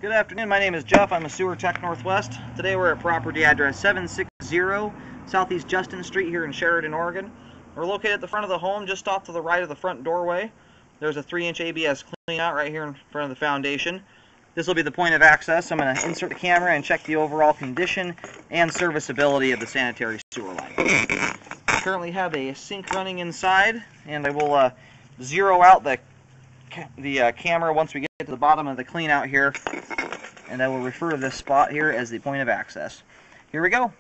Good afternoon, my name is Jeff. I'm a sewer tech Northwest. Today we're at property address 760 Southeast Justin Street here in Sheridan, Oregon. We're located at the front of the home, just off to the right of the front doorway. There's a 3-inch ABS cleanout right here in front of the foundation. This will be the point of access. I'm going to insert the camera and check the overall condition and serviceability of the sanitary sewer line. I currently have a sink running inside, and I will zero out the camera once we get to the bottom of the cleanout here, and I will refer to this spot here as the point of access. Here we go.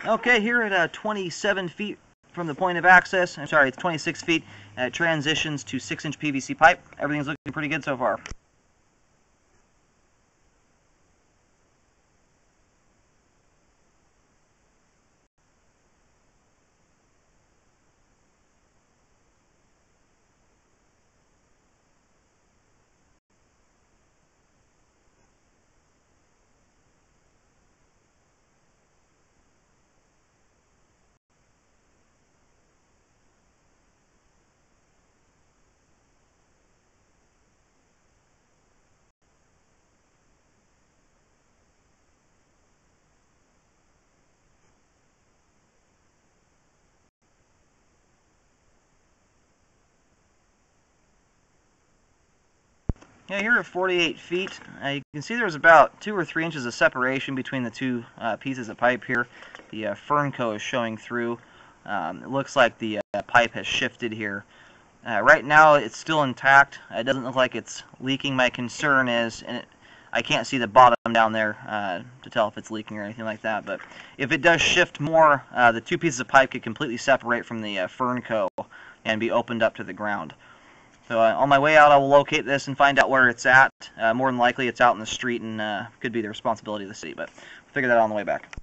Okay, here at 27 feet from the point of access, I'm sorry, it's 26 feet, it transitions to 6-inch PVC pipe. Everything's looking pretty good so far. Yeah, here at 48 feet, you can see there's about 2 or 3 inches of separation between the two pieces of pipe here. The fern coat is showing through. It looks like the pipe has shifted here. Right now it's still intact. It doesn't look like it's leaking. My concern is, I can't see the bottom down there to tell if it's leaking or anything like that, but if it does shift more, the two pieces of pipe could completely separate from the fern coat and be opened up to the ground. So on my way out, I will locate this and find out where it's at. More than likely, it's out in the street and could be the responsibility of the city, but we'll figure that out on the way back.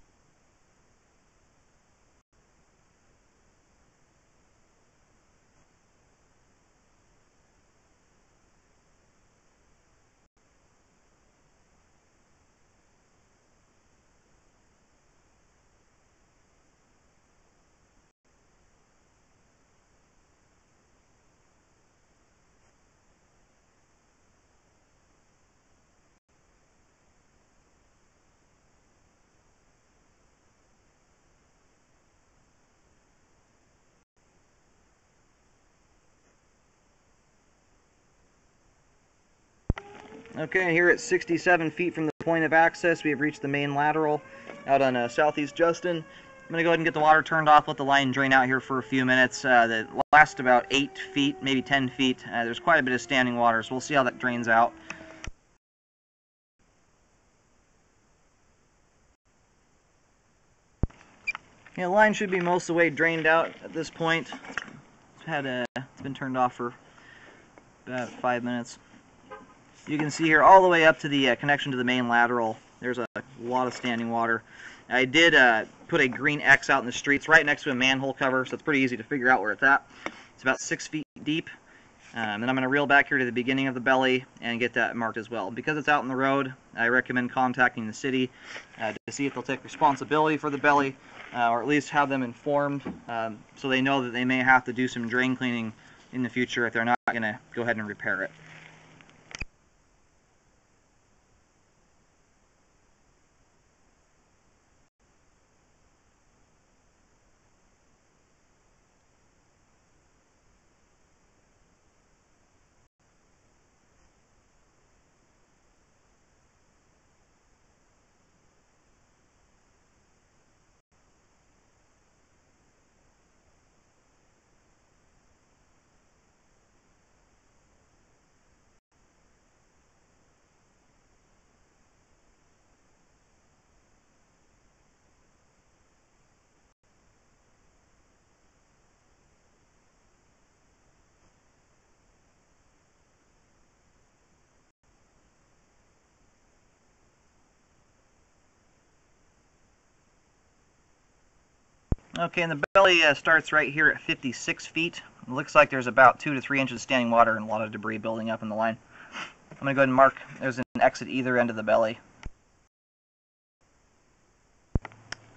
Okay, here at 67 feet from the point of access, we have reached the main lateral out on Southeast Justin. I'm going to go ahead and get the water turned off, let the line drain out here for a few minutes. That lasts about 8 feet, maybe 10 feet. There's quite a bit of standing water, so we'll see how that drains out. Yeah, the line should be most of the way drained out at this point. It's been turned off for about 5 minutes. You can see here all the way up to the connection to the main lateral. There's a lot of standing water. I did put a green X out in the streets right next to a manhole cover, so it's pretty easy to figure out where it's at. It's about 6 feet deep. And I'm going to reel back here to the beginning of the belly and get that marked as well. Because it's out in the road, I recommend contacting the city to see if they'll take responsibility for the belly, or at least have them informed so they know that they may have to do some drain cleaning in the future if they're not going to go ahead and repair it. Okay, and the belly starts right here at 56 feet. It looks like there's about 2 to 3 inches of standing water and a lot of debris building up in the line. I'm going to go ahead and mark there's an exit either end of the belly.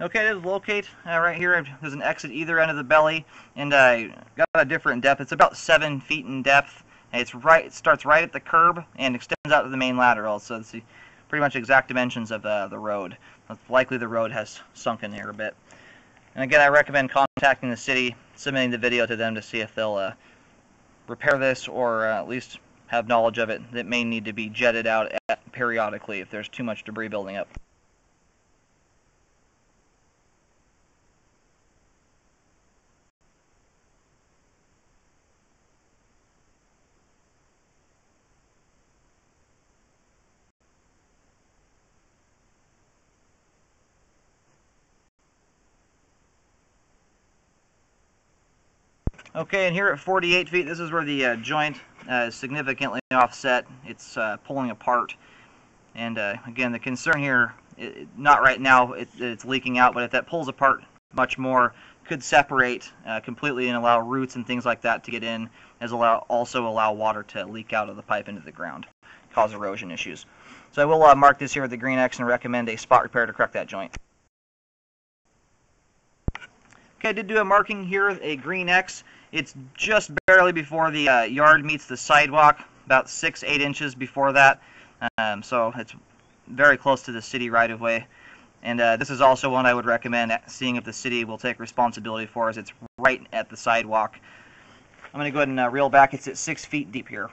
Okay, it is locate right here. There's an exit either end of the belly, and I got a different depth. It's about 7 feet in depth. And it starts right at the curb and extends out to the main lateral. So it's the pretty much exact dimensions of the road. It's likely the road has sunken here a bit. And again, I recommend contacting the city, submitting the video to them to see if they'll repair this or at least have knowledge of it. It may need to be jetted out periodically if there's too much debris building up. Okay, and here at 48 feet, this is where the joint is significantly offset. It's pulling apart. And again, the concern here, not right now, it's leaking out, but if that pulls apart much more, could separate completely and allow roots and things like that to get in, as also allow water to leak out of the pipe into the ground, cause erosion issues. So I will mark this here with the green X and recommend a spot repair to correct that joint. Okay, I did do a marking here, a green X. It's just barely before the yard meets the sidewalk, about 6-8 inches before that. So it's very close to the city right-of-way. And this is also one I would recommend seeing if the city will take responsibility for, as it's right at the sidewalk. I'm going to go ahead and reel back. It's at 6 feet deep here.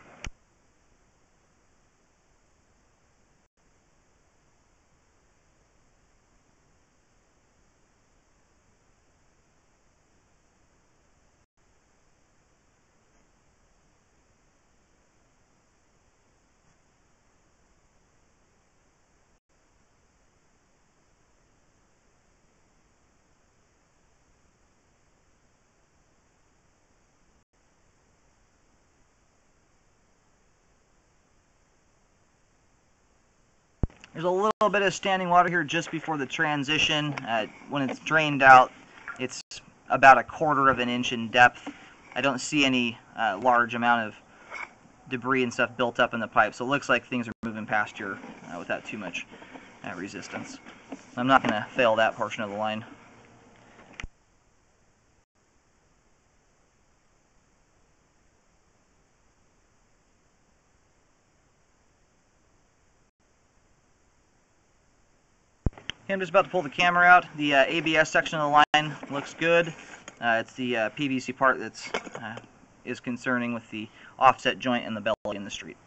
There's a little bit of standing water here just before the transition. When it's drained out, it's about 1/4 of an inch in depth. I don't see any large amount of debris and stuff built up in the pipe, so it looks like things are moving past here without too much resistance. I'm not going to fail that portion of the line. Okay, I'm just about to pull the camera out. The ABS section of the line looks good. It's the PVC part that's is concerning with the offset joint and the belly in the street.